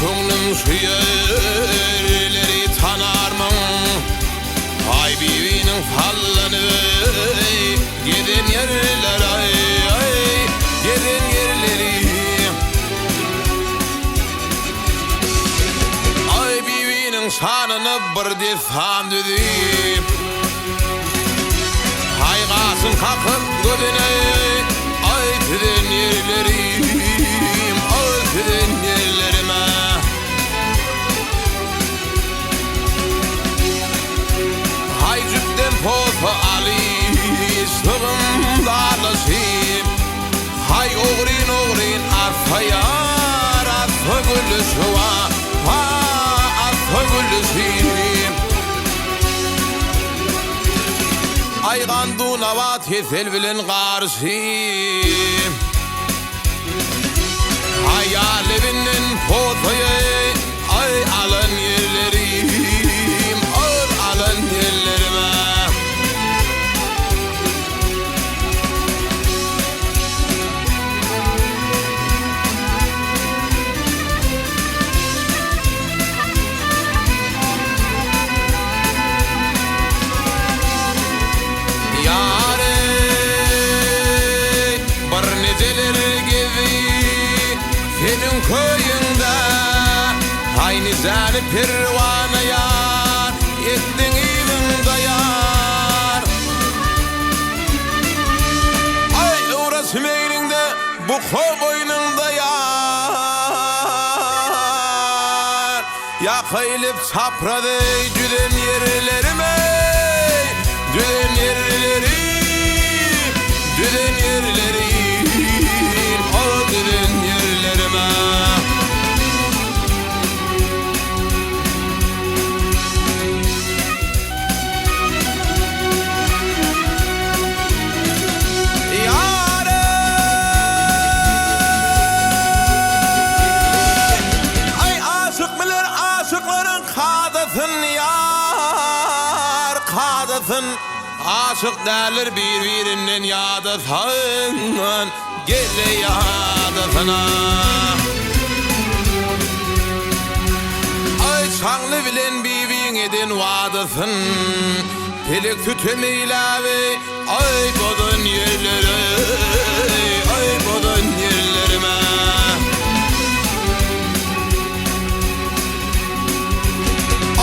Könglüm şu yerleri tanar mı? Ay bibinin fallanı giden yerler ay ay giden yerleri. Ay bibinin şanını bir desam dedim. Haygasın kakıp gödüne ay tüden yerlerim ay tüden yerlerime. Hay cübden potu ali sığım darlasıyım. Hay oğrin arfayar arfa gülüsü var arfa gülüsüyüm. Aygan dunavat yesel bilen karşıyım. Hayal evinin potoyu ay alan yerlerim ay alan yerlerime. Senin köyünde aynı zâli pervana yar ettin evinde yar. Ay orası meylinde bu koboynunda yar. Yakayılıp sapradı düden yerlerime düden yerleri düden yerleri o düden yerlerime. Ay aşık bilir aşıkların kadasın yar kadasın. Aşık derler birbirinden yadasın gele yadasına. Ay şanlı bilen bibin edin vadasın pelek sütüm ilave ay bodun yerlere ay bodun yerlerime.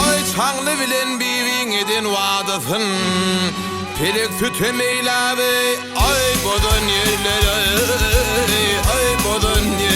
Ay şanlı bilen bibin edin vadasın pelek sütüm ilave ay bodun yerlere ay bodun yerlere.